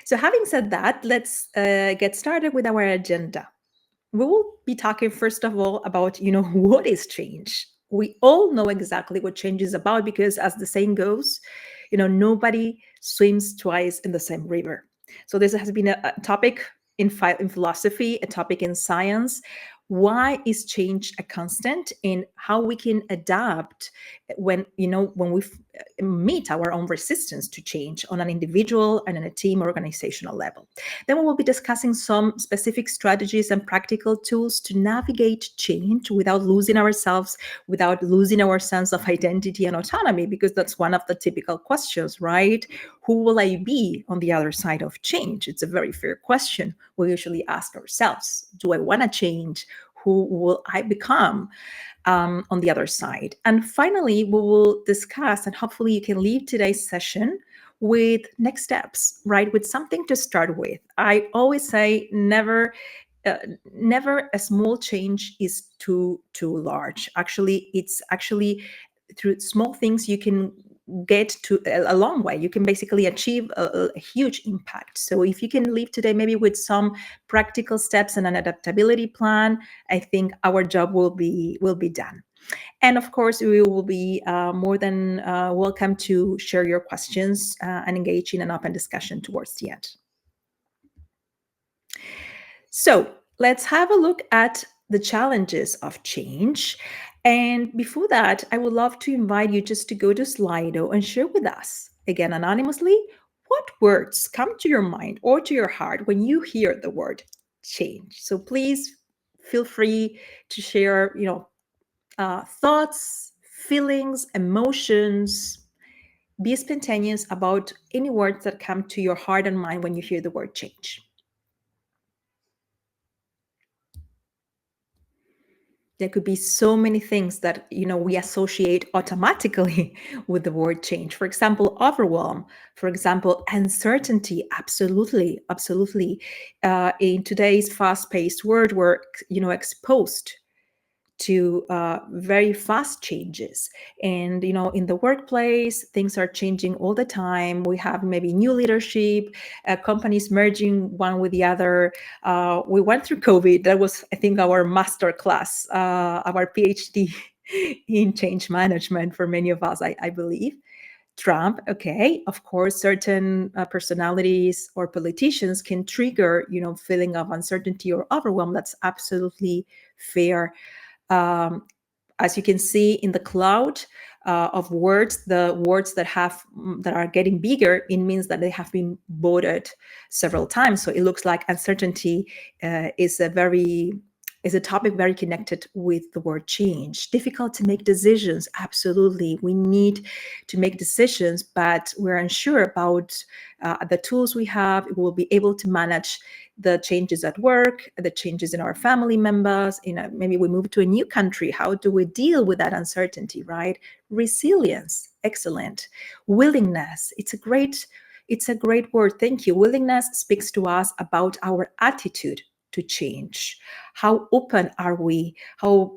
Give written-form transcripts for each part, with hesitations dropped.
So having said that, let's get started with our agenda. We will be talking first of all about, what is change? We all know exactly what change is about because as the saying goes, nobody swims twice in the same river. So this has been a topic in philosophy, a topic in science. Why is change a constant, and how we can adapt when we meet our own resistance to change on an individual and on a team organizational level. Then we will be discussing some specific strategies and practical tools to navigate change without losing ourselves, without losing our sense of identity and autonomy, because that's one of the typical questions, right? Who will I be on the other side of change? It's a very fair question we usually ask ourselves. Do I want to change? Who will I become on the other side? And finally, we will discuss, and hopefully you can leave today's session with next steps, right? With something to start with. I always say never a small change is too large. Actually, it's actually through small things you can get to a long way. You can basically achieve a huge impact. So if you can leave today maybe with some practical steps and an adaptability plan, I think our job will be done. And of course, we will be more than welcome to share your questions and engage in an open discussion towards the end. So let's have a look at the challenges of change. And before that, I would love to invite you just to go to Slido and share with us, again, anonymously, what words come to your mind or to your heart when you hear the word change. So please feel free to share, thoughts, feelings, emotions. Be spontaneous about any words that come to your heart and mind when you hear the word change. There could be so many things that we associate automatically with the word change. For example, overwhelm. For example, uncertainty. Absolutely. In today's fast-paced world, we're exposed to very fast changes. And, in the workplace, things are changing all the time. We have maybe new leadership, companies merging one with the other. We went through COVID. That was, I think, our master class, our PhD in change management for many of us, I believe. Trump, okay, of course, certain personalities or politicians can trigger, feeling of uncertainty or overwhelm. That's absolutely fair. As you can see in the cloud of words, the words that are getting bigger, it means that they have been voted several times. So it looks like uncertainty is a topic very connected with the word change. Difficult to make decisions. Absolutely. We need to make decisions, but we're unsure about the tools we have. We'll be able to manage the changes at work, the changes in our family members. Maybe we move to a new country. How do we deal with that uncertainty, right? Resilience. Excellent. Willingness. It's a great word. Thank you. Willingness speaks to us about our attitude to change. How open are we? How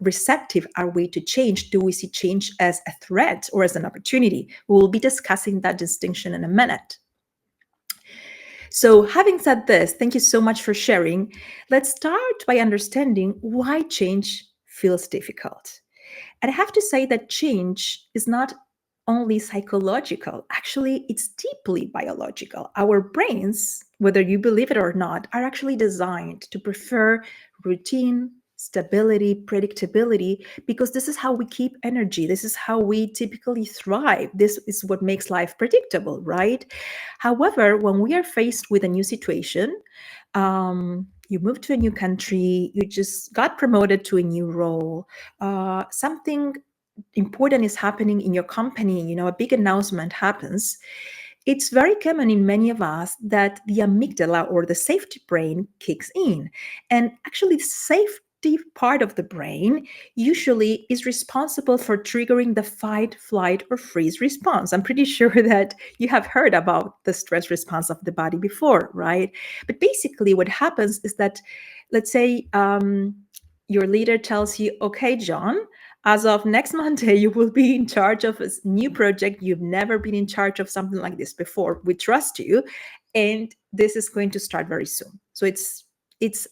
receptive are we to change? Do we see change as a threat or as an opportunity? We'll be discussing that distinction in a minute. So having said this, thank you so much for sharing. Let's start by understanding why change feels difficult. And I have to say that change is not only psychological. Actually, it's deeply biological. Our brains, whether you believe it or not, are actually designed to prefer routine, stability, predictability, because this is how we keep energy. This is how we typically thrive. This is what makes life predictable, right? However, when we are faced with a new situation, you moved to a new country, you just got promoted to a new role, something important is happening in your company, a big announcement happens. It's very common in many of us that the amygdala or the safety brain kicks in. And actually, the safety part of the brain usually is responsible for triggering the fight, flight, or freeze response. I'm pretty sure that you have heard about the stress response of the body before, right? But basically what happens is that, let's say your leader tells you, okay, John, As of next Monday, you will be in charge of a new project. You've never been in charge of something like this before. We trust you, and this is going to start very soon. So it's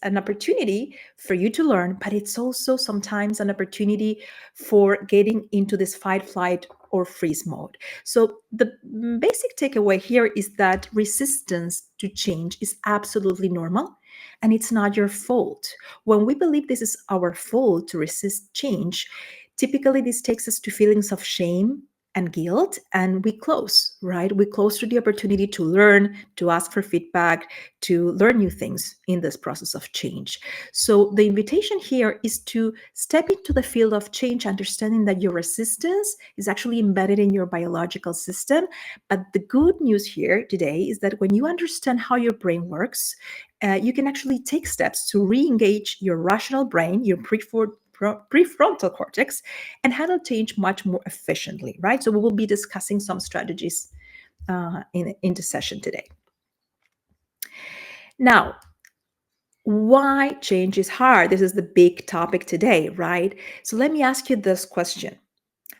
an opportunity for you to learn, but it's also sometimes an opportunity for getting into this fight, flight, or freeze mode. So the basic takeaway here is that resistance to change is absolutely normal, and it's not your fault. When we believe this is our fault to resist change, typically this takes us to feelings of shame and guilt, and we close, right? We close to the opportunity to learn, to ask for feedback, to learn new things in this process of change. So the invitation here is to step into the field of change, understanding that your resistance is actually embedded in your biological system. But the good news here today is that when you understand how your brain works, you can actually take steps to re-engage your rational brain, your prefrontal cortex, and handle change much more efficiently, right? So we will be discussing some strategies in the session today. Now, why change is hard? This is the big topic today, right? So let me ask you this question.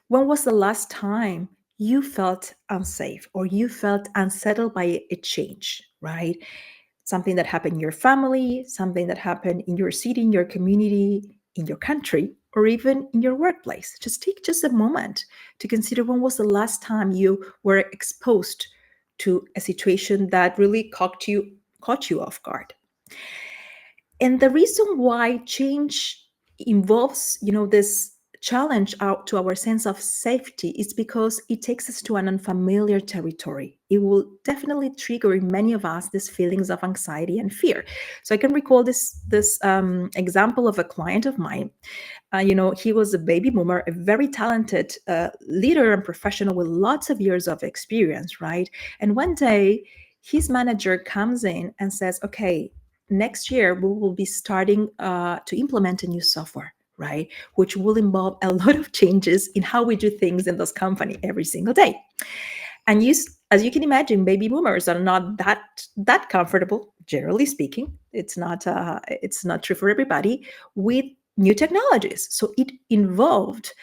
When was the last time you felt unsafe or you felt unsettled by a change, right? Something that happened in your family, something that happened in your city, in your community, in your country, or even in your workplace. Just take just a moment to consider when was the last time you were exposed to a situation that really caught you off guard. And the reason why change involves, this challenge out to our sense of safety is because it takes us to an unfamiliar territory. It will definitely trigger in many of us these feelings of anxiety and fear. So I can recall this example of a client of mine. He was a baby boomer, a very talented leader and professional with lots of years of experience, right? And one day, his manager comes in and says, "Okay, next year we will be starting to implement a new software, right? Which will involve a lot of changes in how we do things in this company every single day." And as you can imagine, baby boomers are not that comfortable, generally speaking. It's not true for everybody with new technologies. So it involved,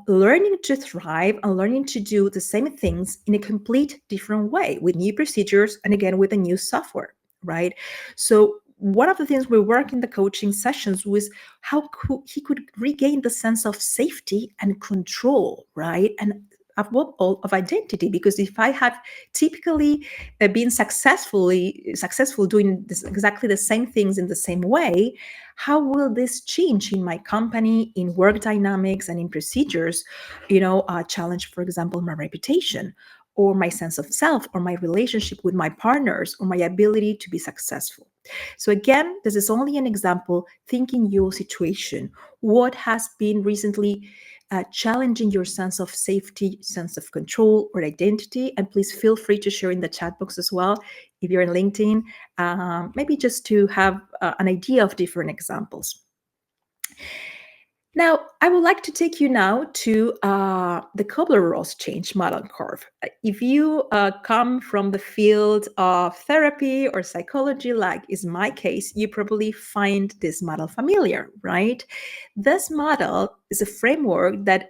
learning to thrive and learning to do the same things in a complete different way with new procedures and again with a new software, right? So one of the things we work in the coaching sessions was how he could regain the sense of safety and control, right? And of identity, because if I have typically been successful doing exactly the same things in the same way, how will this change in my company, in work dynamics, and in procedures? Challenge, for example, my reputation, or my sense of self, or my relationship with my partners, or my ability to be successful. So again, this is only an example. Think in your situation. What has been recently challenging your sense of safety, sense of control, or identity? And please feel free to share in the chat box as well if you're in LinkedIn, maybe just to have an idea of different examples. Now, I would like to take you now to the Kubler-Ross change model curve. If you come from the field of therapy or psychology, like is my case, you probably find this model familiar, right? This model is a framework that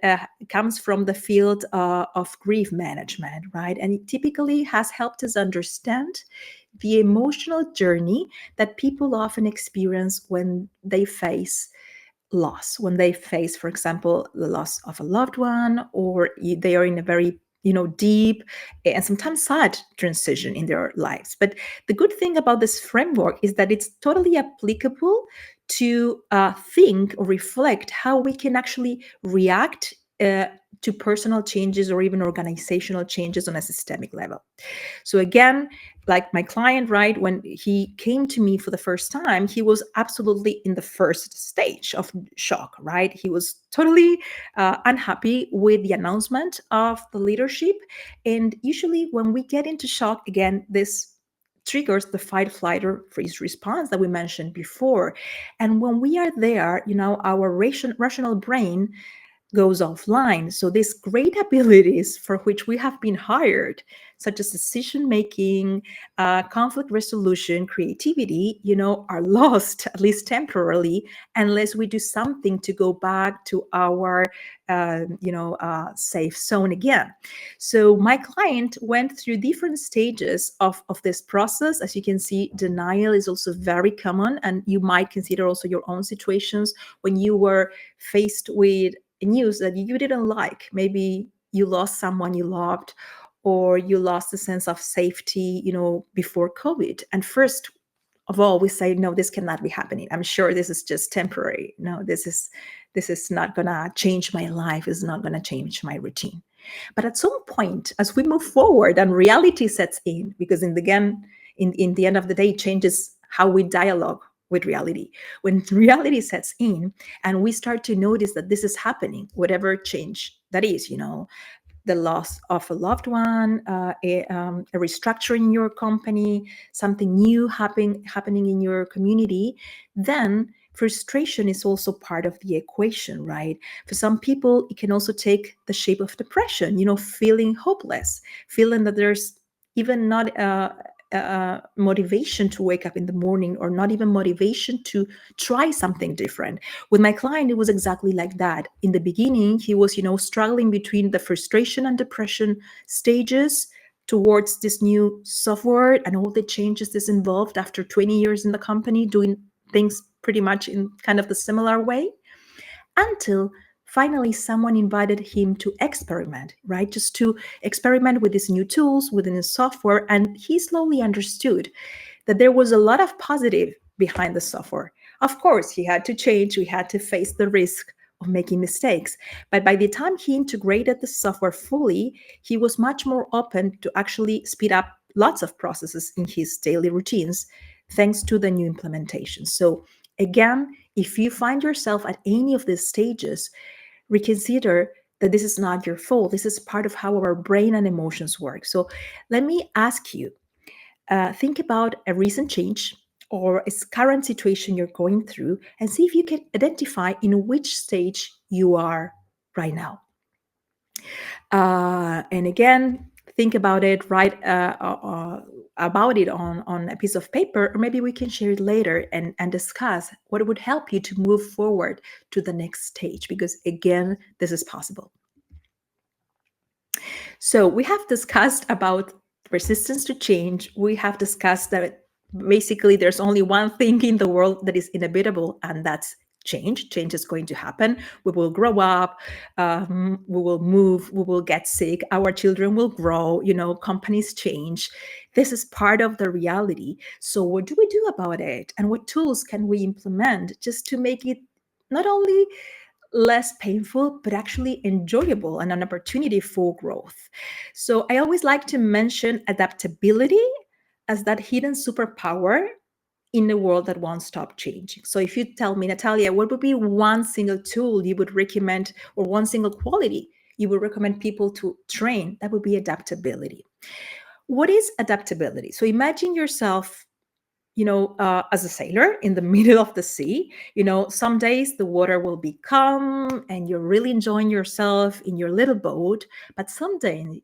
comes from the field of grief management, right? And it typically has helped us understand the emotional journey that people often experience when they face loss, when they face, for example, the loss of a loved one, or they are in a very deep and sometimes sad transition in their lives. But the good thing about this framework is that it's totally applicable to think or reflect how we can actually react to personal changes or even organizational changes on a systemic level. So again, like my client, right, when he came to me for the first time, he was absolutely in the first stage of shock, right? He was totally unhappy with the announcement of the leadership. And usually when we get into shock, again, this triggers the fight, flight, or freeze response that we mentioned before. And when we are there, our rational brain goes offline. So these great abilities for which we have been hired, such as decision making, conflict resolution, creativity, are lost, at least temporarily, unless we do something to go back to our, safe zone again. So my client went through different stages of this process. As you can see, denial is also very common, and you might consider also your own situations when you were faced with news that you didn't like. Maybe you lost someone you loved, or you lost a sense of safety, before COVID. And first of all, we say, no, this cannot be happening. I'm sure this is just temporary. No, this is not gonna change my life. It's not gonna change my routine. But at some point, as we move forward and reality sets in, because in the end of the day, it changes how we dialogue with reality. When reality sets in and we start to notice that this is happening, whatever change that is, the loss of a loved one, a restructuring in your company, something new happening in your community, then frustration is also part of the equation, right? For some people, it can also take the shape of depression, feeling hopeless, feeling that there's even not motivation to wake up in the morning, or not even motivation to try something different. With my client, it was exactly like that. In the beginning, he was, struggling between the frustration and depression stages towards this new software and all the changes this involved after 20 years in the company, doing things pretty much in kind of the similar way, until finally someone invited him to experiment, right? Just to experiment with these new tools, with the new software. And he slowly understood that there was a lot of positive behind the software. Of course, he had to change, we had to face the risk of making mistakes. But by the time he integrated the software fully, he was much more open to actually speed up lots of processes in his daily routines, thanks to the new implementation. So again, if you find yourself at any of these stages, reconsider that this is not your fault. This is part of how our brain and emotions work. So let me ask you, think about a recent change or a current situation you're going through, and see if you can identify in which stage you are right now. And again, think about it, write about it on a piece of paper, or maybe we can share it later and discuss what would help you to move forward to the next stage, because again, this is possible. So we have discussed about resistance to change. We have discussed that basically there's only one thing in the world that is inevitable, and that's change. Change is going to happen. We will grow up, we will move, we will get sick, our children will grow, companies change. This is part of the reality. So what do we do about it? And what tools can we implement just to make it not only less painful, but actually enjoyable and an opportunity for growth? So I always like to mention adaptability as that hidden superpower in a world that won't stop changing. So if you tell me, Natalia, what would be one single tool you would recommend, or one single quality you would recommend people to train, that would be adaptability. What is adaptability? So imagine yourself, as a sailor in the middle of the sea. Some days the water will be calm and you're really enjoying yourself in your little boat, but some days,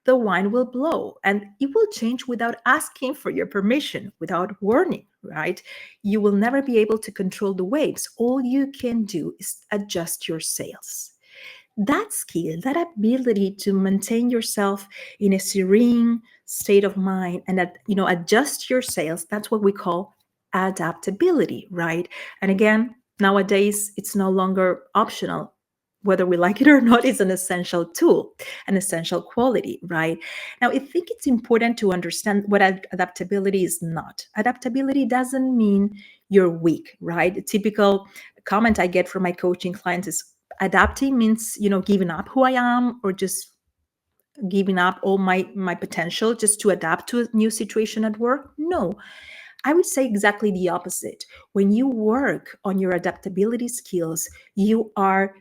the wind will blow and it will change without asking for your permission, without warning, right? You will never be able to control the waves. All you can do is adjust your sails. That skill, that ability to maintain yourself in a serene state of mind and adjust your sails, that's what we call adaptability, right? And again, nowadays it's no longer optional. Whether we like it or not, it's an essential tool, an essential quality, right? Now, I think it's important to understand what adaptability is not. Adaptability doesn't mean you're weak, right? A typical comment I get from my coaching clients is, adapting means, giving up who I am, or just giving up all my potential just to adapt to a new situation at work. No, I would say exactly the opposite. When you work on your adaptability skills, you are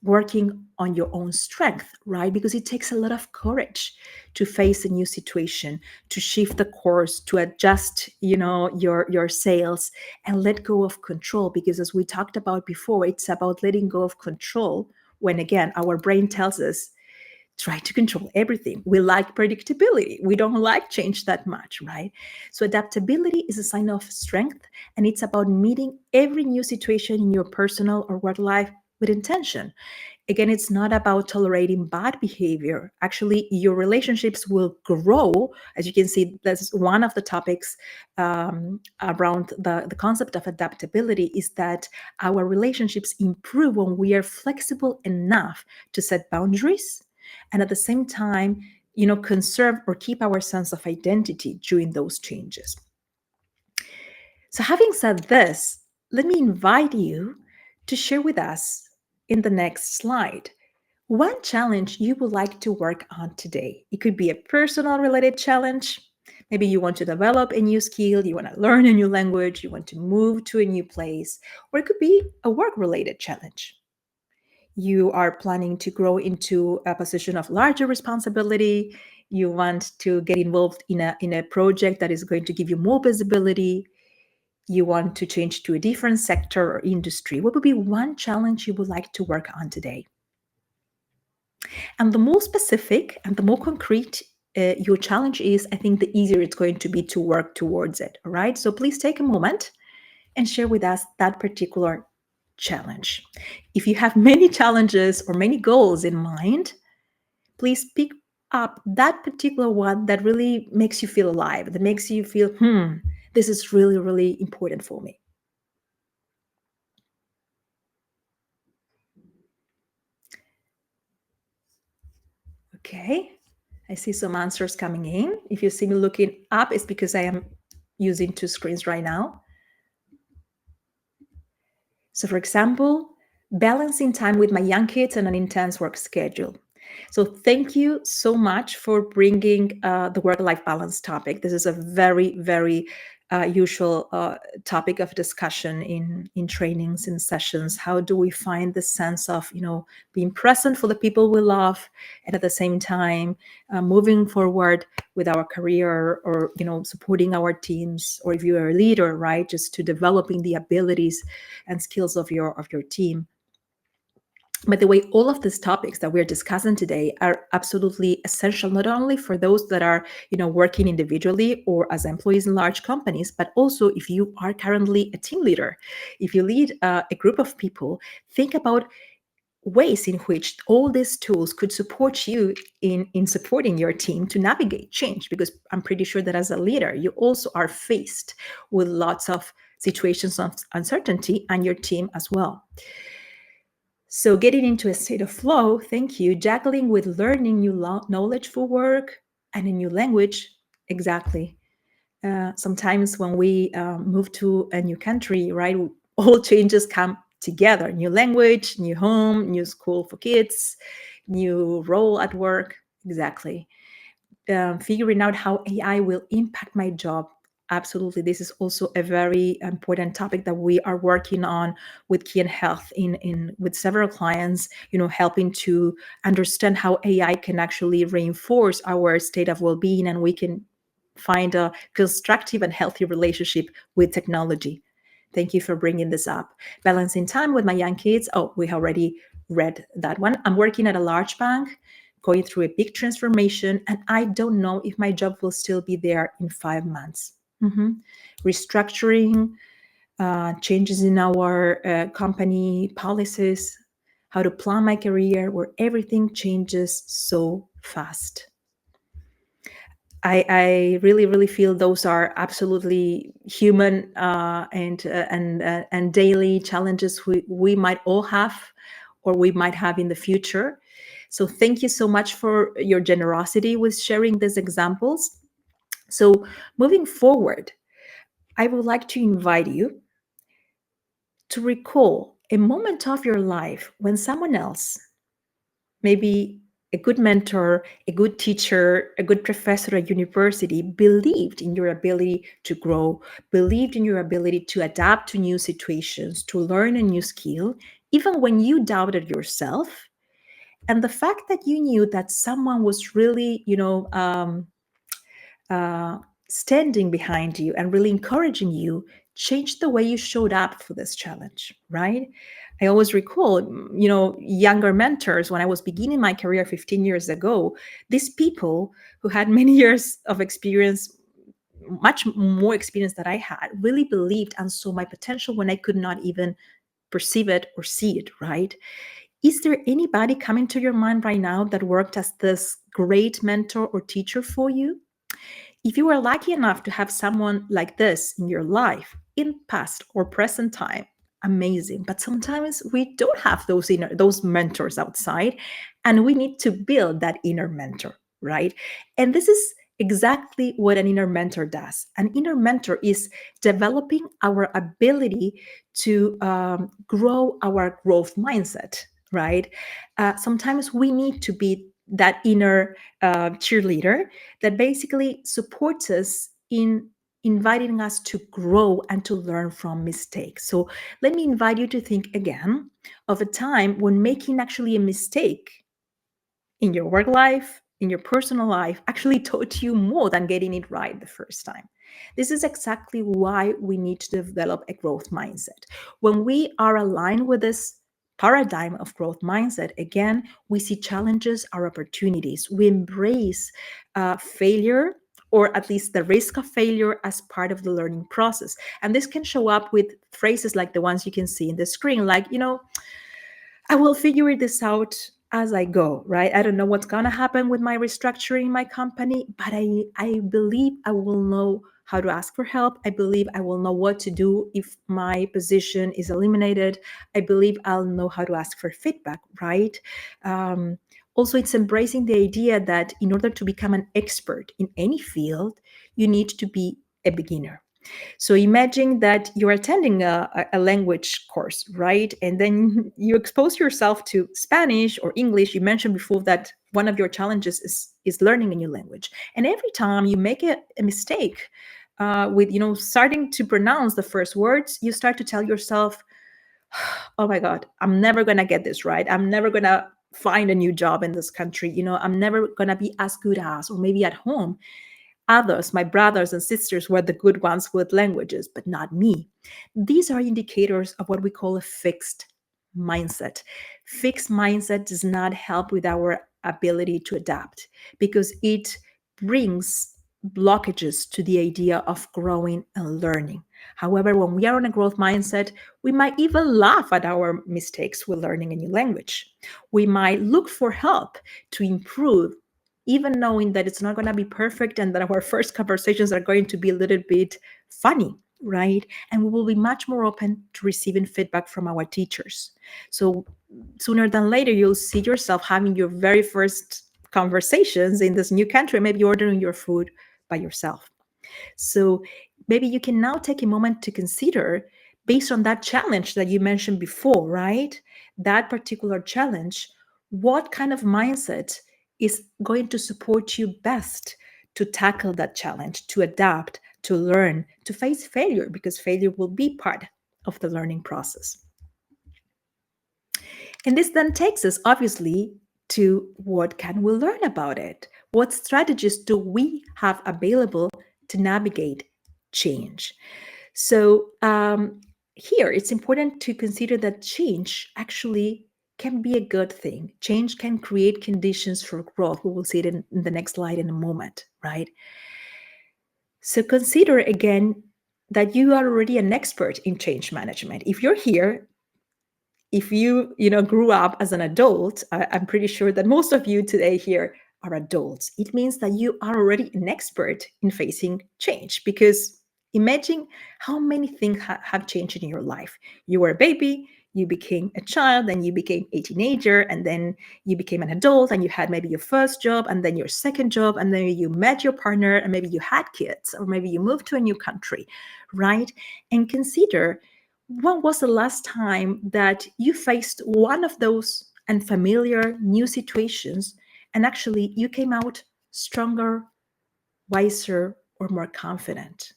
working on your own strength, right? Because it takes a lot of courage to face a new situation, to shift the course, to adjust, your sails and let go of control. Because as we talked about before, it's about letting go of control when, again, our brain tells us, try to control everything. We like predictability. We don't like change that much, right? So adaptability is a sign of strength, and it's about meeting every new situation in your personal or work life with intention. Again, it's not about tolerating bad behavior. Actually, your relationships will grow. As you can see, that's one of the topics around the concept of adaptability, is that our relationships improve when we are flexible enough to set boundaries and at the same time, conserve or keep our sense of identity during those changes. So, having said this, let me invite you to share with us in the next slide one challenge you would like to work on today. It could be a personal related challenge. Maybe you want to develop a new skill, you want to learn a new language, you want to move to a new place, or it could be a work related challenge. You are planning to grow into a position of larger responsibility. You want to get involved in a project that is going to give you more visibility. You want to change to a different sector or industry. What would be one challenge you would like to work on today? And the more specific and the more concrete your challenge is, I think the easier it's going to be to work towards it. All right. So please take a moment and share with us that particular challenge. If you have many challenges or many goals in mind, please pick up that particular one that really makes you feel alive, that makes you feel, this is really, really important for me. Okay, I see some answers coming in. If you see me looking up, it's because I am using two screens right now. So, for example, balancing time with my young kids and an intense work schedule. So, thank you so much for bringing the work-life balance topic. This is a very, very usual topic of discussion in trainings, in sessions. How do we find the sense of, being present for the people we love, and at the same time moving forward with our career, or supporting our teams, or if you're a leader, right, just to developing the abilities and skills of your team. By the way, all of these topics that we're discussing today are absolutely essential, not only for those that are, working individually or as employees in large companies, but also if you are currently a team leader, if you lead a group of people, think about ways in which all these tools could support you in supporting your team to navigate change, because I'm pretty sure that as a leader, you also are faced with lots of situations of uncertainty, and your team as well. So getting into a state of flow, thank you, juggling with learning new knowledge for work and a new language. Exactly. Sometimes when we move to a new country, right, all changes come together: new language, new home, new school for kids, new role at work. Exactly. Figuring out how AI will impact my job. Absolutely. This is also a very important topic that we are working on with Kyan Health in with several clients, helping to understand how AI can actually reinforce our state of well-being, and we can find a constructive and healthy relationship with technology. Thank you for bringing this up. Balancing time with my young kids. Oh, we already read that one. I'm working at a large bank, going through a big transformation, and I don't know if my job will still be there in 5 months. Restructuring, changes in our company policies, how to plan my career, where everything changes so fast. I really, really feel those are absolutely human and daily challenges we might all have, or we might have in the future. So thank you so much for your generosity with sharing these examples. So moving forward, I would like to invite you to recall a moment of your life when someone else, maybe a good mentor, a good teacher, a good professor at university, believed in your ability to grow, believed in your ability to adapt to new situations, to learn a new skill, even when you doubted yourself. And the fact that you knew that someone was really, uh, standing behind you and really encouraging you changed the way you showed up for this challenge, right? I always recall, younger mentors when I was beginning my career 15 years ago, these people who had many years of experience, much more experience than I had, really believed and saw my potential when I could not even perceive it or see it, right? Is there anybody coming to your mind right now that worked as this great mentor or teacher for you? If you are lucky enough to have someone like this in your life, in past or present time, amazing. But sometimes we don't have those mentors outside, and we need to build that inner mentor, right? And this is exactly what an inner mentor does. An inner mentor is developing our ability to grow our growth mindset, right? Sometimes we need to be that inner cheerleader that basically supports us in inviting us to grow and to learn from mistakes. So let me invite you to think again of a time when making actually a mistake in your work life, in your personal life, actually taught you more than getting it right the first time. This is exactly why we need to develop a growth mindset. When we are aligned with this paradigm of growth mindset, again, we see challenges are opportunities. We embrace failure, or at least the risk of failure, as part of the learning process. And this can show up with phrases like the ones you can see in the screen, like, I will figure this out as I go, right? I don't know what's going to happen with my restructuring my company, but I believe I will know how to ask for help. I believe I will know what to do if my position is eliminated. I believe I'll know how to ask for feedback, right? Also, it's embracing the idea that in order to become an expert in any field, you need to be a beginner. So imagine that you're attending a language course, right? And then you expose yourself to Spanish or English. You mentioned before that one of your challenges is learning a new language. And every time you make a mistake with, starting to pronounce the first words, you start to tell yourself, oh my God, I'm never going to get this right. I'm never going to find a new job in this country. I'm never going to be as good as, or maybe at home others, my brothers and sisters, were the good ones with languages, but not me. These are indicators of what we call a fixed mindset. Fixed mindset does not help with our ability to adapt because it brings blockages to the idea of growing and learning. However, when we are on a growth mindset, we might even laugh at our mistakes with learning a new language. We might look for help to improve, even knowing that it's not going to be perfect and that our first conversations are going to be a little bit funny, right? And we will be much more open to receiving feedback from our teachers. So sooner than later, you'll see yourself having your very first conversations in this new country, maybe ordering your food by yourself. So maybe you can now take a moment to consider, based on that challenge that you mentioned before, right? That particular challenge, what kind of mindset is going to support you best to tackle that challenge, to adapt, to learn, to face failure, because failure will be part of the learning process. And this then takes us, obviously, to what can we learn about it? What strategies do we have available to navigate change? So here, it's important to consider that change actually can be a good thing. Change can create conditions for growth. We will see it in the next slide in a moment, right? So consider again that you are already an expert in change management. If you're here, if you grew up as an adult, I'm pretty sure that most of you today here are adults. It means that you are already an expert in facing change, because imagine how many things have changed in your life. You were a baby, you became a child, then you became a teenager, and then you became an adult, and you had maybe your first job, and then your second job, and then you met your partner, and maybe you had kids, or maybe you moved to a new country, right? And consider, when was the last time that you faced one of those unfamiliar new situations and actually you came out stronger, wiser, or more confident,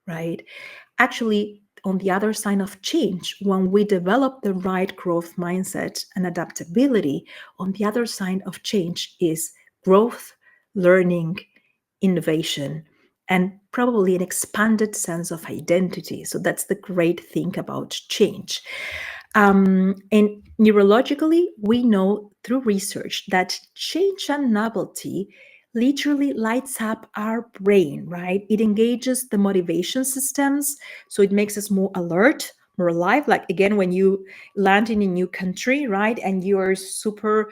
right? Actually, on the other side of change, when we develop the right growth mindset and adaptability, on the other side of change is growth, learning, innovation, and probably an expanded sense of identity. So that's the great thing about change. And neurologically, we know through research that change and novelty literally lights up our brain, right? It engages the motivation systems, so it makes us more alert, more alive. Like again, when you land in a new country, right, and you're super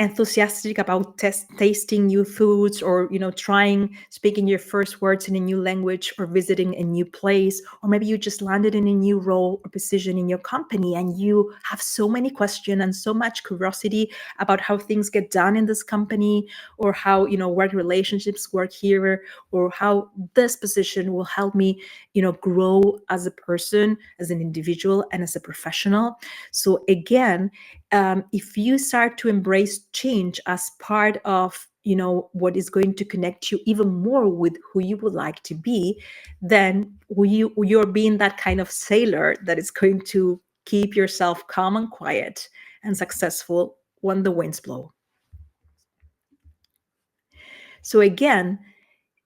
enthusiastic about tasting new foods, or trying speaking your first words in a new language, or visiting a new place, or maybe you just landed in a new role or position in your company, and you have so many questions and so much curiosity about how things get done in this company, or how work relationships work here, or how this position will help me grow as a person, as an individual, and as a professional. So again, if you start to embrace change as part of what is going to connect you even more with who you would like to be, then you're being that kind of sailor that is going to keep yourself calm and quiet and successful when the winds blow. So again,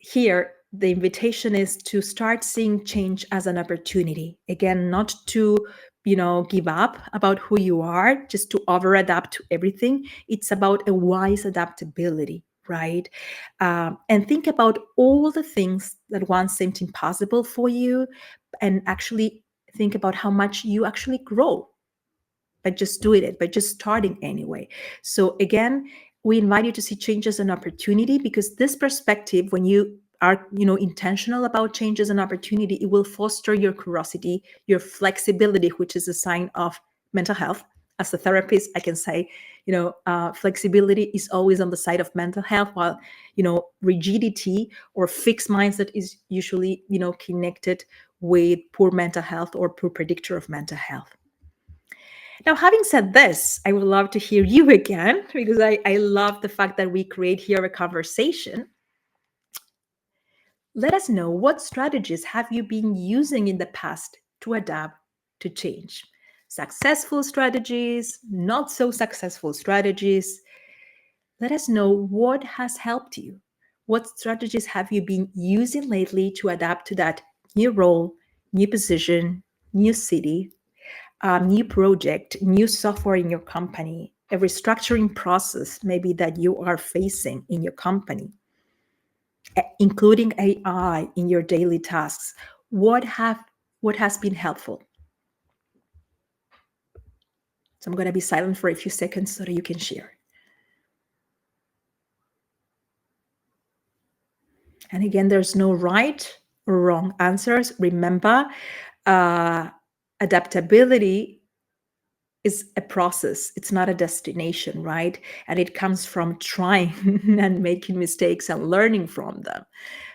here the invitation is to start seeing change as an opportunity. Again, not to give up about who you are, just to over adapt to everything. It's about a wise adaptability, right? And think about all the things that once seemed impossible for you, and actually think about how much you actually grow by just doing it, by just starting anyway. So again, we invite you to see change as an opportunity, because this perspective, when you are intentional about change as an opportunity, it will foster your curiosity, your flexibility, which is a sign of mental health. As a therapist, I can say flexibility is always on the side of mental health, while rigidity or fixed mindset is usually connected with poor mental health or poor predictor of mental health. Now, having said this, I would love to hear you again, because I love the fact that we create here a conversation. Let us know, what strategies have you been using in the past to adapt to change? Successful strategies, not so successful strategies. Let us know what has helped you. What strategies have you been using lately to adapt to that new role, new position, new city, new project, new software in your company, a restructuring process maybe that you are facing in your company, including AI in your daily tasks? What has been helpful? So I'm going to be silent for a few seconds so that you can share. And again, there's no right or wrong answers. Remember, adaptability is a process. It's not a destination, right? And it comes from trying and making mistakes and learning from them.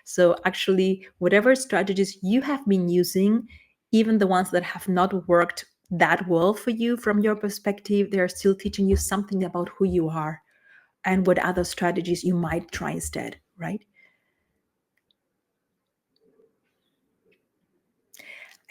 So actually, whatever strategies you have been using, even the ones that have not worked that well for you from your perspective, they're still teaching you something about who you are and what other strategies you might try instead, right?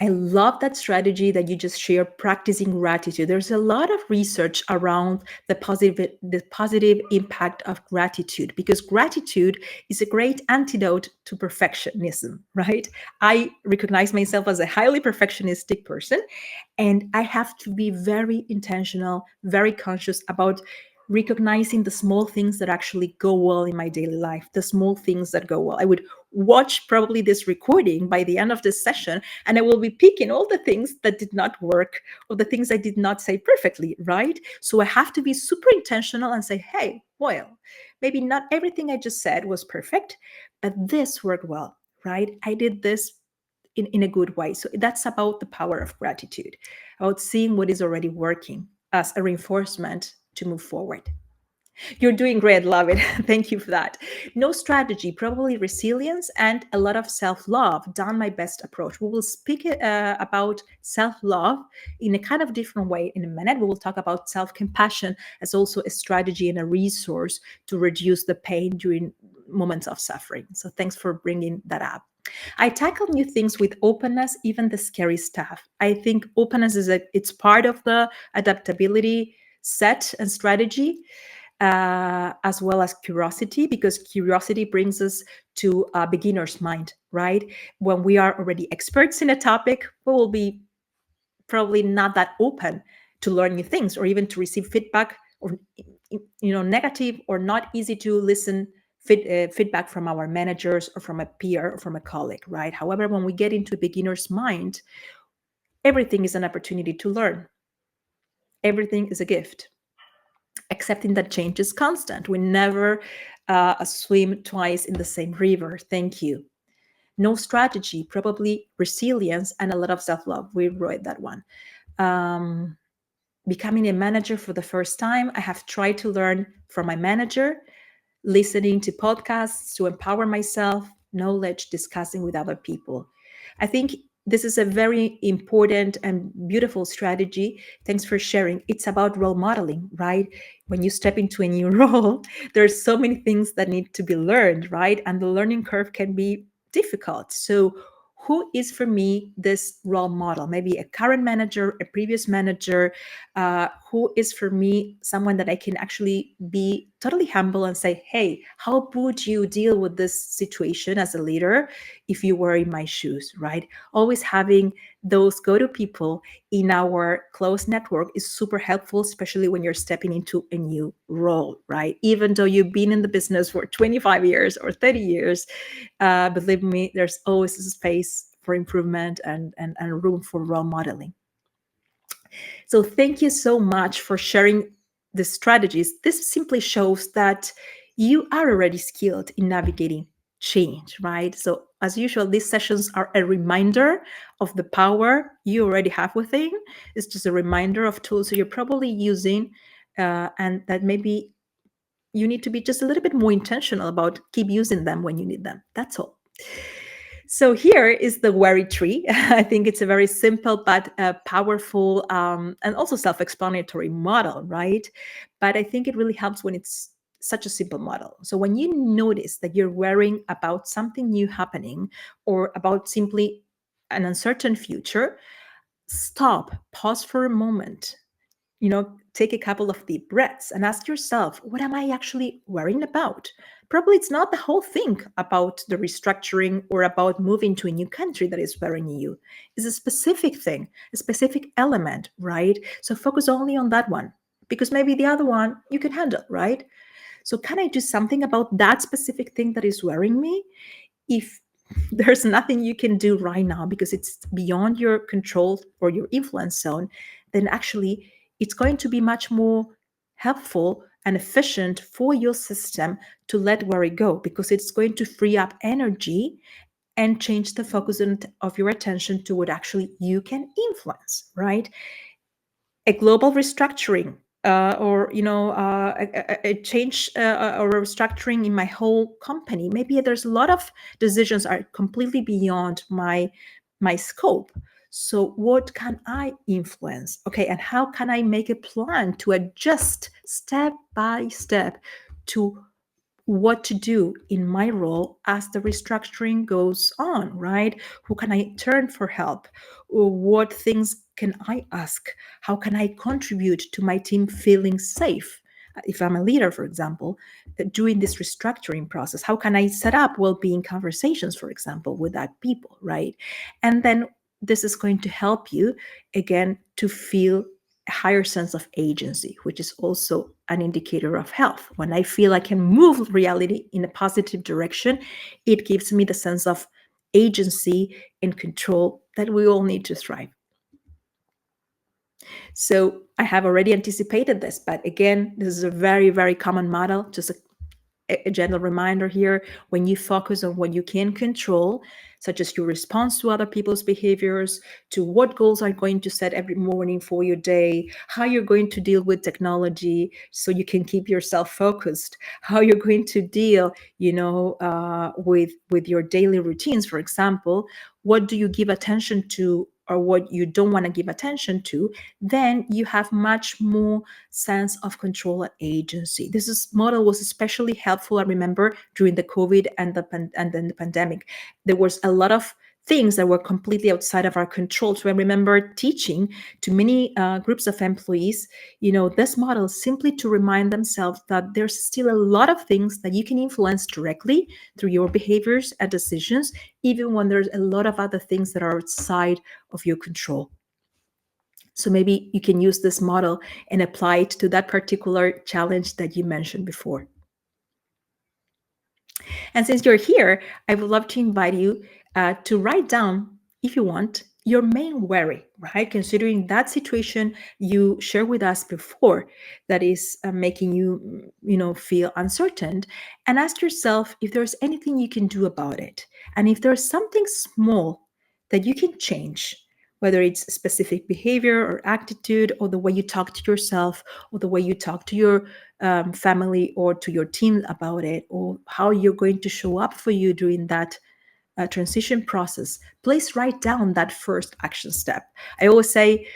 I love that strategy that you just shared, practicing gratitude. There's a lot of research around the positive impact of gratitude, because gratitude is a great antidote to perfectionism, right? I recognize myself as a highly perfectionistic person, and I have to be very intentional, very conscious about recognizing the small things that actually go well in my daily life, the small things that go well. I would watch probably this recording by the end of this session, and I will be picking all the things that did not work, or the things I did not say perfectly, right? So I have to be super intentional and say, hey, well, maybe not everything I just said was perfect, but this worked well, right? I did this in a good way. So that's about the power of gratitude, about seeing what is already working as a reinforcement to move forward. You're doing great. Love it. Thank you for that. No strategy, probably resilience and a lot of self love. Done my best approach. We will speak about self love in a kind of different way in a minute. We will talk about self compassion as also a strategy and a resource to reduce the pain during moments of suffering. So thanks for bringing that up. I tackle new things with openness, even the scary stuff. I think openness it's part of the adaptability set and strategy, as well as curiosity, because curiosity brings us to a beginner's mind, right? When we are already experts in a topic, we will be probably not that open to learn new things or even to receive feedback, or negative or not easy to listen feedback from our managers or from a peer or from a colleague, right? However, when we get into a beginner's mind, everything is an opportunity to learn. Everything is a gift. Accepting that change is constant. We never swim twice in the same river. Thank you. No strategy, probably resilience and a lot of self-love. We wrote that one. Becoming a manager for the first time, I have tried to learn from my manager, listening to podcasts to empower myself, knowledge, discussing with other people. I think this is a very important and beautiful strategy. Thanks for sharing. It's about role modeling, right? When you step into a new role, there's so many things that need to be learned, right? And the learning curve can be difficult. So who is for me this role model? Maybe a current manager, a previous manager, who is for me someone that I can actually be totally humble and say, hey, how would you deal with this situation as a leader if you were in my shoes, right? Always having those go-to people in our close network is super helpful, especially when you're stepping into a new role, right? Even though you've been in the business for 25 years or 30 years, believe me, there's always a space for improvement and room for role modeling. So thank you so much for sharing the strategies. This simply shows that you are already skilled in navigating change, right? So as usual, these sessions are a reminder of the power you already have within. It's just a reminder of tools that you're probably using, and that maybe you need to be just a little bit more intentional about keep using them when you need them. That's all. So here is the worry tree. I think it's a very simple but powerful, and also self-explanatory model, right? But I think it really helps when it's such a simple model. So when you notice that you're worrying about something new happening or about simply an uncertain future, stop, pause for a moment, take a couple of deep breaths and ask yourself, what am I actually worrying about? Probably it's not the whole thing about the restructuring or about moving to a new country that is worrying you. It's a specific thing, a specific element, right? So focus only on that one, because maybe the other one you can handle, right? So can I do something about that specific thing that is worrying me? If there's nothing you can do right now because it's beyond your control or your influence zone, then actually it's going to be much more helpful and efficient for your system to let worry go, because it's going to free up energy and change the focus of your attention to what actually you can influence, right? A global restructuring, or a change, or a restructuring in my whole company, maybe there's a lot of decisions are completely beyond my scope. So what can I influence? Okay, and how can I make a plan to adjust step by step to what to do in my role as the restructuring goes on, right? Who can I turn for help? What things can I ask? How can I contribute to my team feeling safe? If I'm a leader, for example, doing this restructuring process, how can I set up well-being conversations, for example, with that people, right? And then this is going to help you, again, to feel a higher sense of agency, which is also an indicator of health. When I feel I can move reality in a positive direction, it gives me the sense of agency and control that we all need to thrive. So I have already anticipated this, but again, this is a very, very common model, just a gentle reminder here. When you focus on what you can control, such as your response to other people's behaviors, to what goals are going to set every morning for your day, how you're going to deal with technology so you can keep yourself focused, how you're going to deal, with your daily routines, for example, what do you give attention to or what you don't want to give attention to, then you have much more sense of control and agency. Model was especially helpful, I remember, during the COVID and then the pandemic. There was a lot of things that were completely outside of our control. So I remember teaching to many groups of employees, this model, simply to remind themselves that there's still a lot of things that you can influence directly through your behaviors and decisions, even when there's a lot of other things that are outside of your control. So maybe you can use this model and apply it to that particular challenge that you mentioned before. And since you're here, I would love to invite you to write down, if you want, your main worry, right? Considering that situation you shared with us before that is making you, feel uncertain, and ask yourself if there's anything you can do about it. And if there's something small that you can change, whether it's specific behavior or attitude, or the way you talk to yourself, or the way you talk to your family or to your team about it, or how you're going to show up for you during that transition process, please write down that first action step. I always say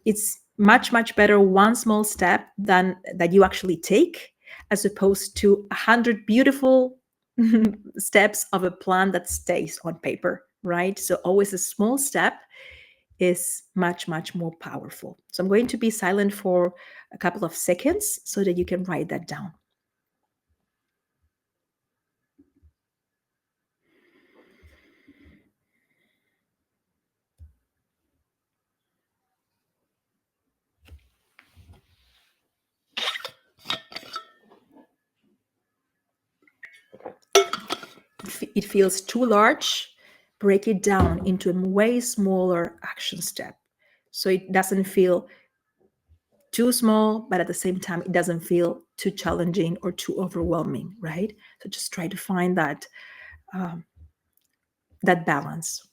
it's much, much better one small step than that you actually take, as opposed to 100 beautiful steps of a plan that stays on paper, right? So always a small step is much, much more powerful. So I'm going to be silent for a couple of seconds so that you can write that down. If it feels too large, break it down into a way smaller action step. So it doesn't feel too small, but at the same time, it doesn't feel too challenging or too overwhelming, right? So just try to find that balance.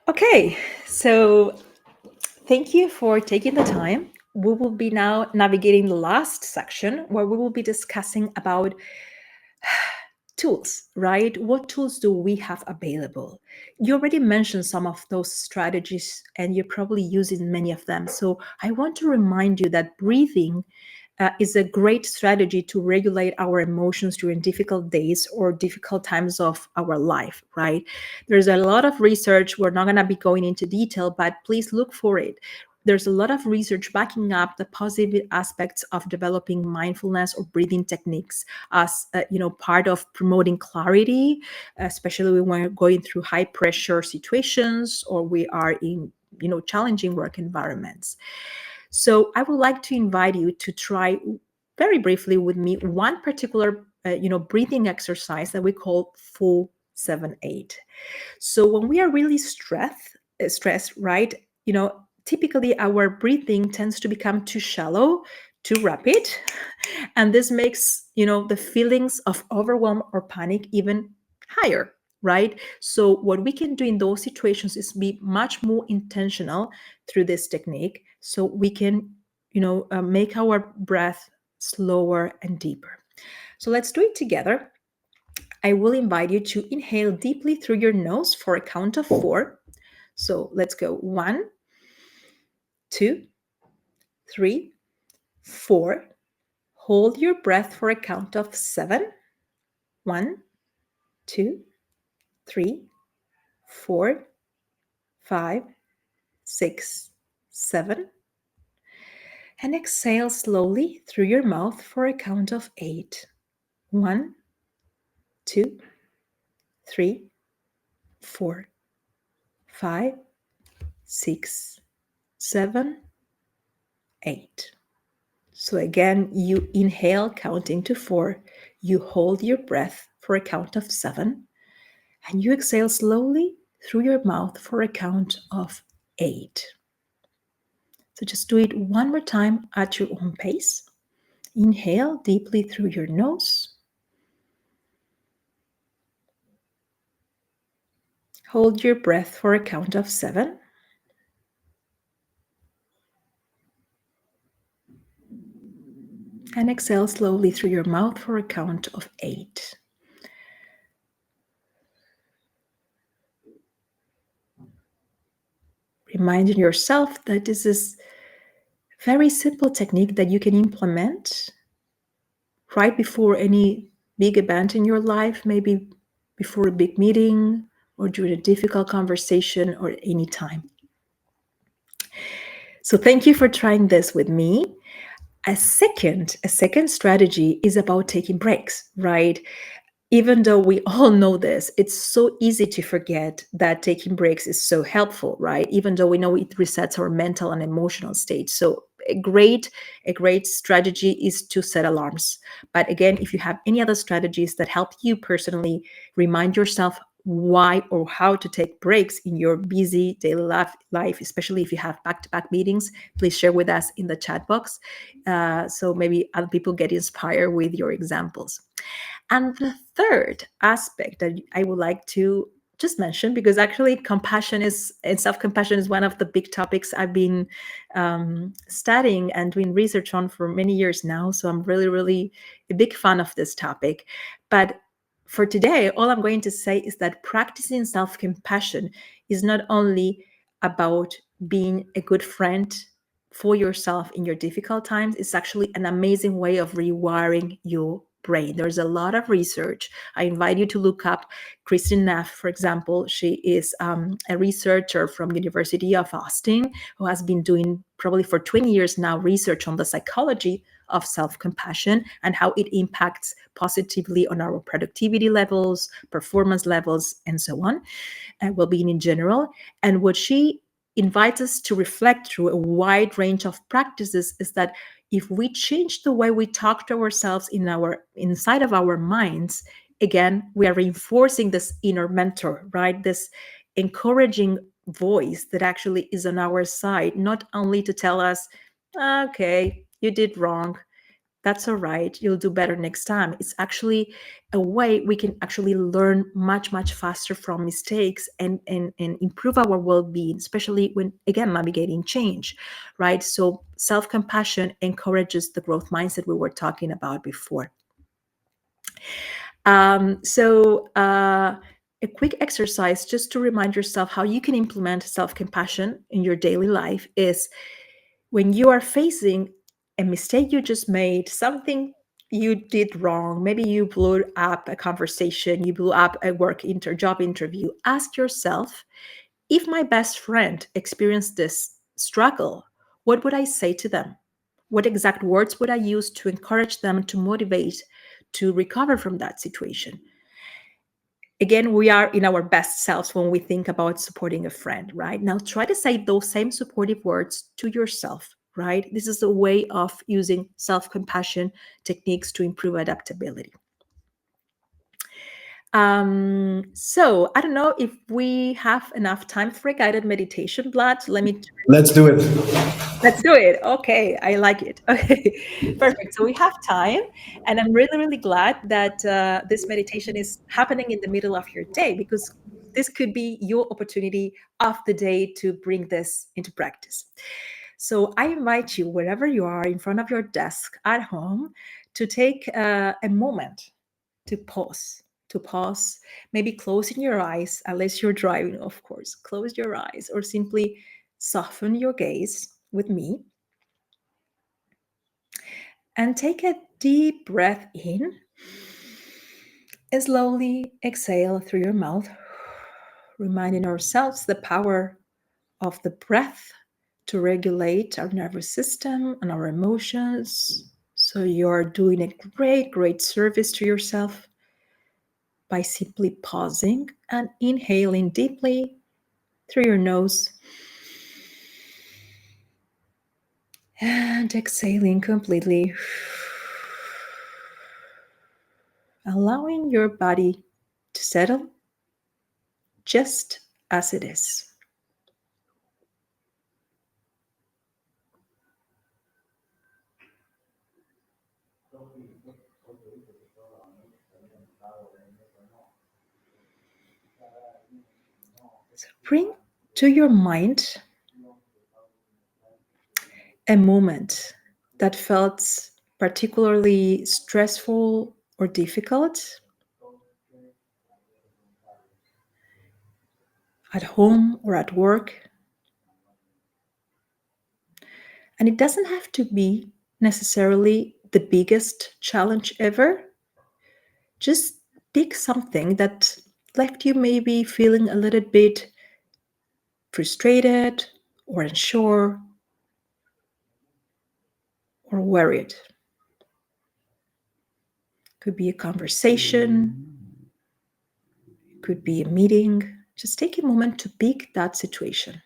Okay, so thank you for taking the time. We will be now navigating the last section where we will be discussing about tools, right? What tools do we have available? You already mentioned some of those strategies and you're probably using many of them. So I want to remind you that breathing is a great strategy to regulate our emotions during difficult days or difficult times of our life, right? There's a lot of research. We're not going to be going into detail, but please look for it. There's a lot of research backing up the positive aspects of developing mindfulness or breathing techniques as part of promoting clarity, especially when we're going through high pressure situations or we are in challenging work environments. So I would like to invite you to try very briefly with me one particular breathing exercise that we call 4-7-8. So when we are really stressed, right? Typically our breathing tends to become too shallow, too rapid, and this makes the feelings of overwhelm or panic even higher, right? So what we can do in those situations is be much more intentional through this technique, so we can make our breath slower and deeper. So let's do it together. I will invite you to inhale deeply through your nose for a count of 4. So let's go 1, 2, 3, 4. Hold your breath for a count of 7. 1, 2, 3, 4, 5, 6, 7. And exhale slowly through your mouth for a count of 8. 1, 2, 3, 4, 5, 6, 7, 8. So again, you inhale counting to 4, you hold your breath for a count of 7, and you exhale slowly through your mouth for a count of 8. So just do it one more time at your own pace. Inhale deeply through your nose. Hold your breath for a count of 7. And exhale slowly through your mouth for a count of 8. Reminding yourself that this is a very simple technique that you can implement right before any big event in your life, maybe before a big meeting or during a difficult conversation or any time. So thank you for trying this with me. A second strategy is about taking breaks, right? Even though we all know this, it's so easy to forget that taking breaks is so helpful, right? Even though we know it resets our mental and emotional state. So a great strategy is to set alarms. But again, if you have any other strategies that help you personally remind yourself why or how to take breaks in your busy daily life, especially if you have back-to-back meetings, please share with us in the chat box, so maybe other people get inspired with your examples. And the third aspect that I would like to just mention, because actually compassion is and self-compassion is one of the big topics I've been studying and doing research on for many years now. So I'm really, really a big fan of this topic. But for today, all I'm going to say is that practicing self-compassion is not only about being a good friend for yourself in your difficult times. It's actually an amazing way of rewiring your brain. There's a lot of research. I invite you to look up Kristen Neff, for example. She is a researcher from University of Austin who has been doing probably for 20 years now research on the psychology of self-compassion and how it impacts positively on our productivity levels, performance levels, and so on, and well-being in general. And what she invites us to reflect through a wide range of practices is that if we change the way we talk to ourselves inside of our minds, again, we are reinforcing this inner mentor, right? This encouraging voice that actually is on our side, not only to tell us, okay, you did wrong, that's all right, you'll do better next time. It's actually a way we can actually learn much, much faster from mistakes and improve our well-being, especially when, again, navigating change, right? So self-compassion encourages the growth mindset we were talking about before. A quick exercise just to remind yourself how you can implement self-compassion in your daily life is when you are facing a mistake you just made, something you did wrong, maybe you blew up a conversation, you blew up a job interview, ask yourself, if my best friend experienced this struggle, what would I say to them? What exact words would I use to encourage them, to motivate, to recover from that situation? Again, we are in our best selves when we think about supporting a friend, right? Now try to say those same supportive words to yourself, right? This is a way of using self-compassion techniques to improve adaptability. So I don't know if we have enough time for a guided meditation, Vlad. Let's do it. Let's do it. Okay, I like it. Okay, perfect. So we have time, and I'm really, really glad that this meditation is happening in the middle of your day, because this could be your opportunity of the day to bring this into practice. So I invite you, wherever you are, in front of your desk at home, to take a moment to pause. To pause, maybe closing your eyes, unless you're driving, of course. Close your eyes, or simply soften your gaze with me and take a deep breath in and slowly exhale through your mouth, reminding ourselves the power of the breath to regulate our nervous system and our emotions. So you're doing a great, great service to yourself by simply pausing and inhaling deeply through your nose and exhaling completely, allowing your body to settle just as it is. So bring to your mind a moment that felt particularly stressful or difficult at home or at work. And it doesn't have to be necessarily the biggest challenge ever. Just pick something that left you maybe feeling a little bit frustrated or unsure or worried. Could be a conversation, could be a meeting. Just take a moment to pick that situation.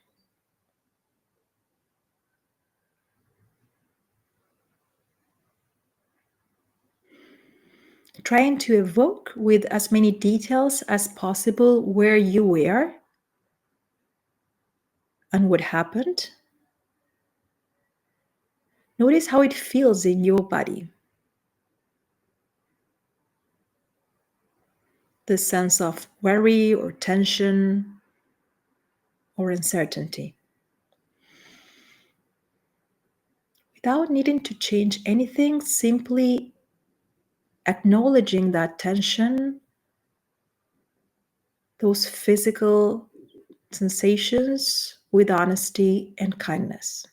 Trying to evoke with as many details as possible where you were and what happened. Notice how it feels in your body. The sense of worry or tension or uncertainty. Without needing to change anything, simply acknowledging that tension, those physical sensations with honesty and kindness.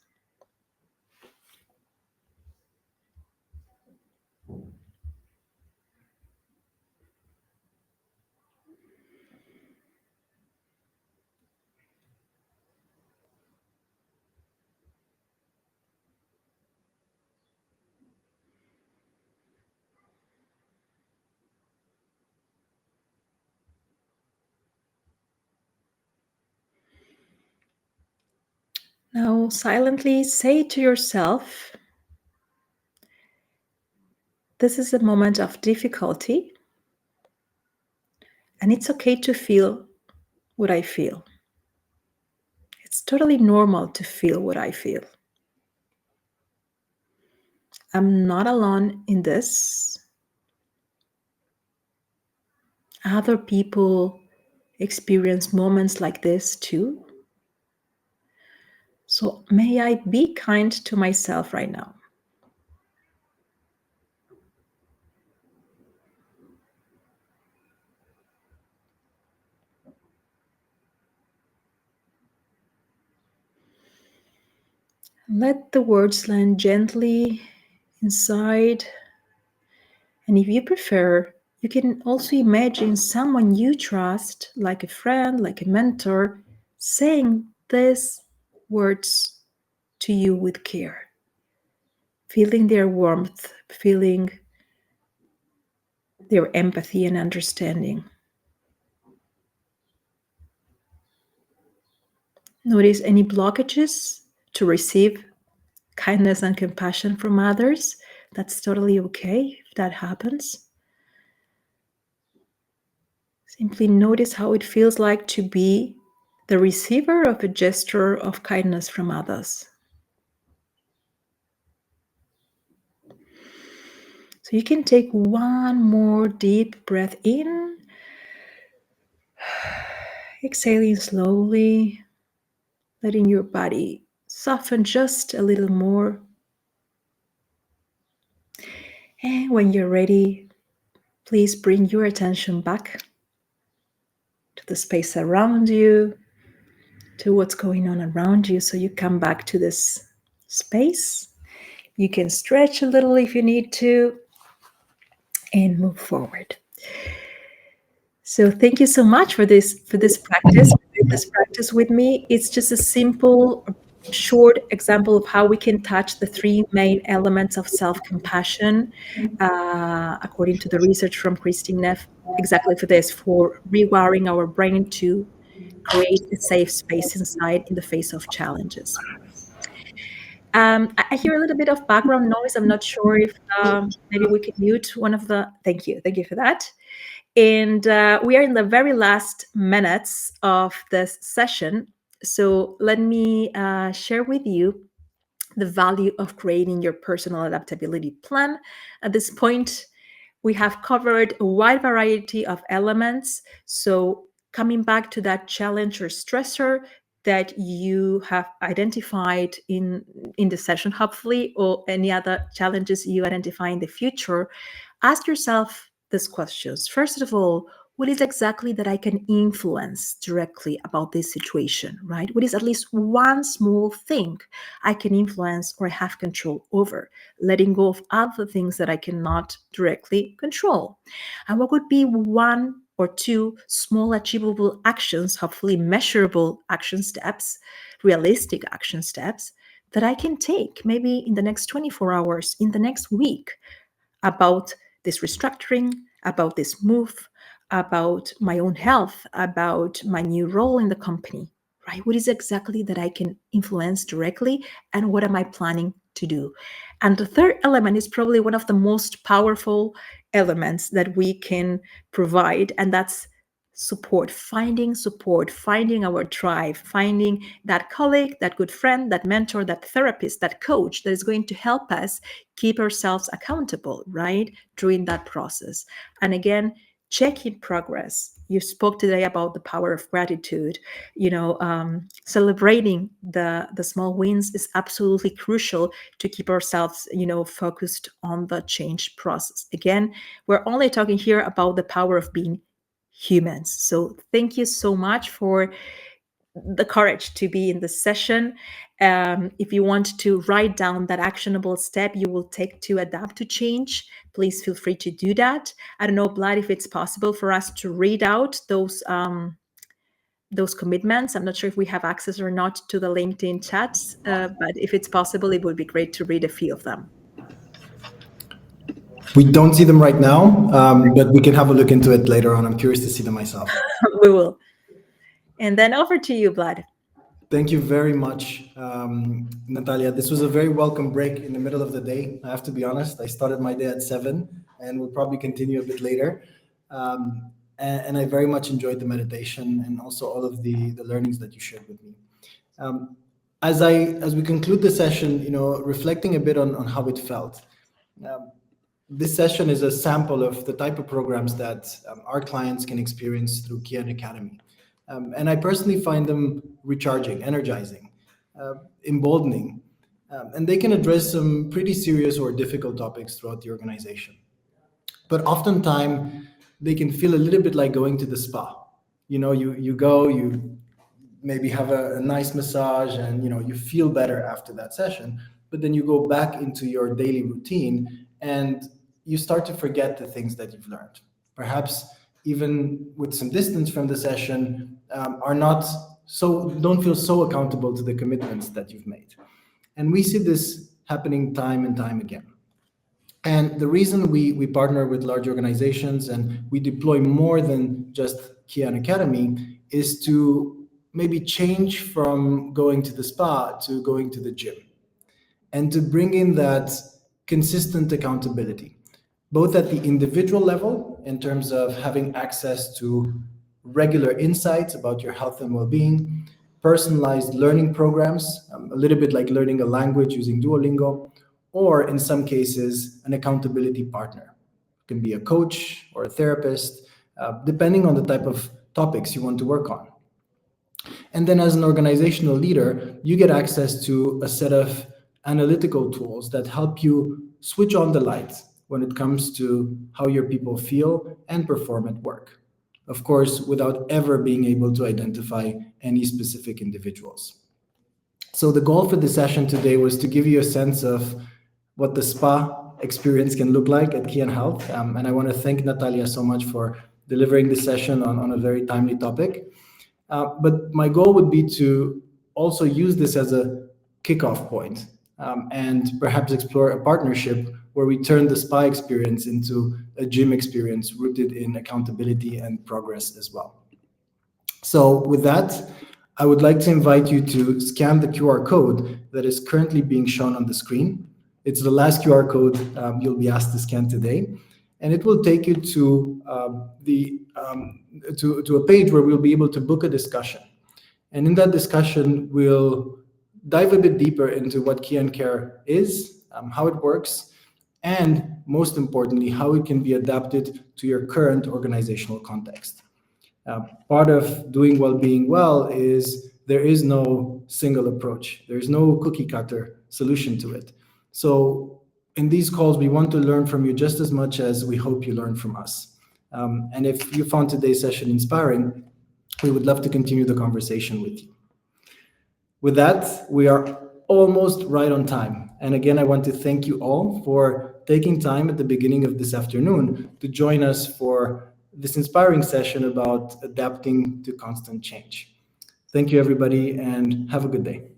Now, silently say to yourself, this is a moment of difficulty, and it's okay to feel what I feel. It's totally normal to feel what I feel. I'm not alone in this. Other people experience moments like this too. So may I be kind to myself right now. Let the words land gently inside. And if you prefer, you can also imagine someone you trust, like a friend, like a mentor, saying these words to you with care, feeling their warmth, feeling their empathy and understanding. Notice any blockages to receive kindness and compassion from others. That's totally okay if that happens. Simply notice how it feels like to be the receiver of a gesture of kindness from others. So you can take one more deep breath in, exhaling slowly, letting your body soften just a little more. And when you're ready, please bring your attention back to the space around you, to what's going on around you. So you come back to this space. You can stretch a little if you need to and move forward. So thank you so much for this practice. This practice with me. It's just a simple, short example of how we can touch the three main elements of self-compassion, according to the research from Christine Neff. Exactly for this, for rewiring our brain to create a safe space inside in the face of challenges. I hear a little bit of background noise. I'm not sure if maybe we could mute one of the. Thank you for that. And we are in the very last minutes of this session. So let me share with you the value of creating your personal adaptability plan. At this point, we have covered a wide variety of elements. So coming back to that challenge or stressor, that you have identified in the session, hopefully, or any other challenges you identify in the future, ask yourself these questions. First of all, what is exactly that I can influence directly about this situation, right? What is at least one small thing I can influence or have control over, letting go of other things that I cannot directly control? And what would be one or two small achievable actions, hopefully measurable action steps, realistic action steps that I can take maybe in the next 24 hours, in the next week, about this restructuring, about this move, about my own health, about my new role in the company, right? What is exactly that I can influence directly, and what am I planning to do? And the third element is probably one of the most powerful elements that we can provide, and that's support, finding our tribe, finding that colleague, that good friend, that mentor, that therapist, that coach that is going to help us keep ourselves accountable, right, during that process. And again, check in progress. You spoke today about the power of gratitude. Celebrating the small wins is absolutely crucial to keep ourselves, focused on the change process. Again, we're only talking here about the power of being humans. So thank you so much for the courage to be in this session. If you want to write down that actionable step you will take to adapt to change, please feel free to do that. I don't know, Vlad, if it's possible for us to read out those commitments. I'm not sure if we have access or not to the LinkedIn chats, but if it's possible, it would be great to read a few of them. We don't see them right now, but we can have a look into it later on. I'm curious to see them myself. We will. And then over to you, Vlad. Thank you very much, Natalia. This was a very welcome break in the middle of the day. I have to be honest. I started my day at 7 and will probably continue a bit later. And I very much enjoyed the meditation and also all of the learnings that you shared with me. As we conclude the session, reflecting a bit on how it felt. This session is a sample of the type of programs that our clients can experience through Kyan Academy. And I personally find them recharging, energizing, emboldening, and they can address some pretty serious or difficult topics throughout the organization. But oftentimes, they can feel a little bit like going to the spa. You go, you maybe have a nice massage, and you feel better after that session. But then you go back into your daily routine, and you start to forget the things that you've learned. Perhaps even with some distance from the session, don't feel so accountable to the commitments that you've made. And we see this happening time and time again. And the reason we partner with large organizations and we deploy more than just Kyan Academy is to maybe change from going to the spa to going to the gym, and to bring in that consistent accountability, both at the individual level in terms of having access to regular insights about your health and well-being, personalized learning programs, a little bit like learning a language using Duolingo, or in some cases, an accountability partner. It can be a coach or a therapist, depending on the type of topics you want to work on. And then as an organizational leader, you get access to a set of analytical tools that help you switch on the lights when it comes to how your people feel and perform at work. Of course, without ever being able to identify any specific individuals. So the goal for the session today was to give you a sense of what the spa experience can look like at Kyan Health. And I want to thank Natalia so much for delivering this session on a very timely topic. But my goal would be to also use this as a kickoff point, and perhaps explore a partnership where we turn the spa experience into a gym experience rooted in accountability and progress as well. So with that, I would like to invite you to scan the QR code that is currently being shown on the screen. It's the last QR code you'll be asked to scan today, and it will take you to to a page where we'll be able to book a discussion. And in that discussion, we'll dive a bit deeper into what Kyan Care is, how it works, and most importantly, how it can be adapted to your current organizational context. Part of doing well-being well is there is no single approach. There's no cookie cutter solution to it. So in these calls, we want to learn from you just as much as we hope you learn from us. And if you found today's session inspiring, we would love to continue the conversation with you. With that, we are almost right on time. And again, I want to thank you all for taking time at the beginning of this afternoon to join us for this inspiring session about adapting to constant change. Thank you, everybody, and have a good day.